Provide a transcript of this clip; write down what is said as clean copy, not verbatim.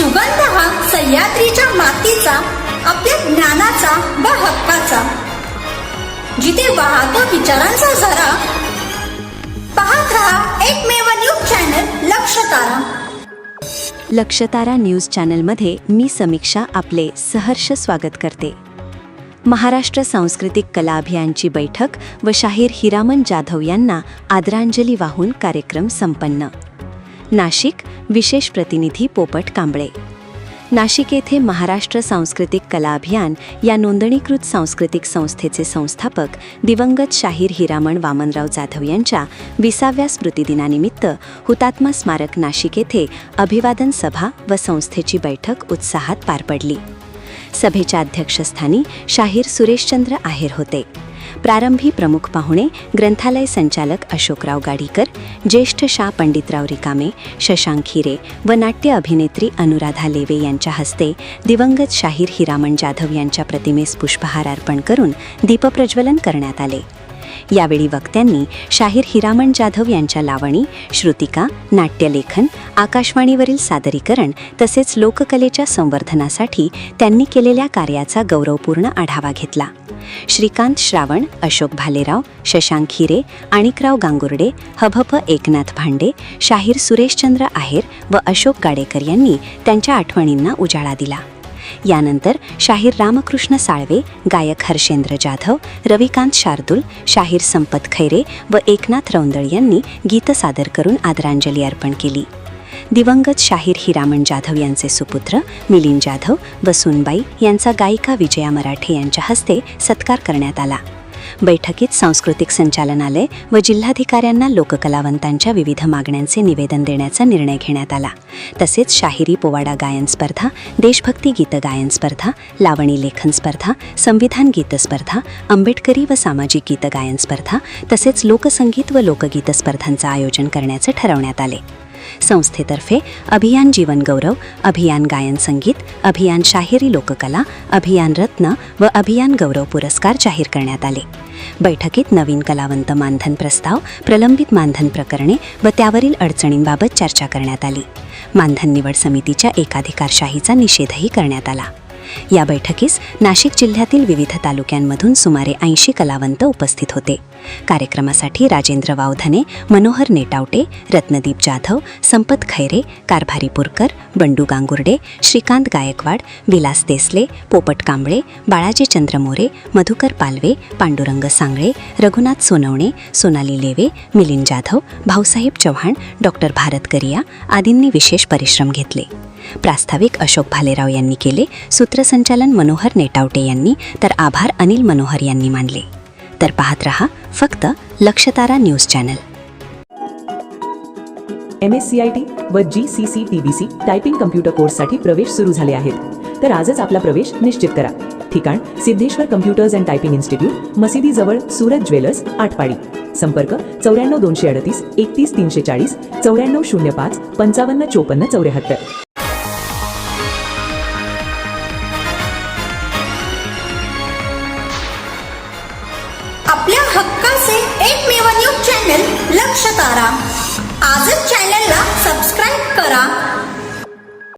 सुगंध हा सह्याद्रीच्या मातीचा, आपल्या ज्ञानाचा व हक्काचा, जिथे वाहतो विचारांचा झरा. पाहत रहा एकमेव न्यूज चॅनल लक्षतारा. लक्षतारा न्यूज चॅनलमध्ये मी समीक्षा आपले सहर्ष स्वागत करते. महाराष्ट्र सांस्कृतिक कला अभियानची बैठक व शाहीर हिरामन जाधव यांना आदरांजली वाहून कार्यक्रम संपन्न. नाशिक. विशेष प्रतिनिधी पोपट कांबळे. नाशिक येथे महाराष्ट्र सांस्कृतिक कला अभियान या नोंदणीकृत सांस्कृतिक संस्थेचे संस्थापक दिवंगत शाहीर हिरामन वामनराव जाधव यांच्या 20व्या स्मृतिदिनानिमित्त हुतात्मा स्मारक नाशिक येथे अभिवादन सभा व संस्थेची बैठक उत्साहात पार पडली. सभेच्या अध्यक्षस्थानी शाहीर सुरेशचंद्र आहेर होते. प्रारंभी प्रमुख पाहुणे ग्रंथालय संचालक अशोकराव गाडीकर, ज्येष्ठ शाह पंडितराव रिकामे, शशांक हिरे व नाट्य अभिनेत्री अनुराधा लेवे यांच्या हस्ते दिवंगत शाहीर हिरामन जाधव यांच्या प्रतिमेस पुष्पहार अर्पण करून दीपप्रज्वलन करण्यात आले. यावेळी वक्त्यांनी शाहीर हिरामन जाधव यांच्या लावणी, श्रुतिका, नाट्यलेखन, आकाशवाणीवरील सादरीकरण तसेच लोककलेच्या संवर्धनासाठी त्यांनी केलेल्या कार्याचा गौरवपूर्ण आढावा घेतला. श्रीकांत श्रावण, अशोक भालेराव, शशांक हिरे, आणिकराव गांगुर्डे, हभप एकनाथ भांडे, शाहीर सुरेशचंद्र आहेर व अशोक गाडेकर यांनी त्यांच्या आठवणींना उजाळा दिला. यानंतर शाहीर रामकृष्ण साळवे, गायक हर्षेंद्र जाधव, रविकांत शार्दूल, शाहीर संपत खैरे व एकनाथ रौंदळ यांनी गीत सादर करून आदरांजली अर्पण केली. दिवंगत शाहीर हिरामन जाधव यांचे सुपुत्र मिलिंद जाधव व सुनबाई यांचा गायिका विजया मराठे यांच्या हस्ते सत्कार करण्यात आला. बैठकीत सांस्कृतिक संचालनालय व जिल्हाधिकाऱ्यांना लोककलावंतांच्या विविध मागण्यांचे निवेदन देण्याचा निर्णय घेण्यात आला. तसेच शाहिरी पोवाडा गायन स्पर्धा, देशभक्ती गीत गायन स्पर्धा, लावणी लेखन स्पर्धा, संविधान गीत स्पर्धा, आंबेडकरी व सामाजिक गीत गायन स्पर्धा तसेच लोकसंगीत व लोकगीत स्पर्धांचं आयोजन करण्याचे ठरवण्यात आले. संस्थेतर्फे अभियान जीवन गौरव, अभियान गायन संगीत, अभियान शाहिरी लोककला, अभियान रत्न व अभियान गौरव पुरस्कार जाहीर करण्यात आले. बैठकीत नवीन कलावंत मानधन प्रस्ताव, प्रलंबित मानधन प्रकरणे व त्यावरील अडचणींबाबत चर्चा करण्यात आली. मानधन निवड समितीच्या एकाधिकारशाहीचा निषेधही करण्यात आला. या बैठकीस नाशिक जिल्ह्यातील विविध तालुक्यांमधून सुमारे 80 कलावंत उपस्थित होते. कार्यक्रमासाठी राजेंद्र वावधने, मनोहर नेटावटे, रत्नदीप जाधव, संपत खैरे, कारभारी पुरकर, बंडू गांगुर्डे, श्रीकांत गायकवाड, विलास देसले, पोपट कांबळे, बाळाजी चंद्र मोरे, मधुकर पालवे, पांडुरंग सांगळे, रघुनाथ सोनवणे, सोनाली लेवे, मिलिंद जाधव, भाऊसाहेब चव्हाण, डॉक्टर भारत करिया आदींनी विशेष परिश्रम घेतले. प्रास्ताविक अशोक भालेराव यांनी केले, सूत्रसंचालन मनोहर नेटावटे यांनी तर आभार अनिल मनोहर यांनी मानले. तर पाहत रहा फक्त लक्षतारा न्यूज चॅनल. MSCIT व GCC-TBC टायपिंग कम्प्युटर कोर्ससाठी प्रवेश सुरू झाले आहेत. तर आजच आपला प्रवेश निश्चित करा. ठिकाण Siddheshwar computers and typing institute, मशिदीजवळ सूरज ज्वेलर्स, आटपाडी. संपर्क 94 238 31 340, 94 05 55 54 74. आपल्या हक्काचे एकमेव न्यूज चॅनल लक्षतारा. आजच चॅनलला सबस्क्राईब करा.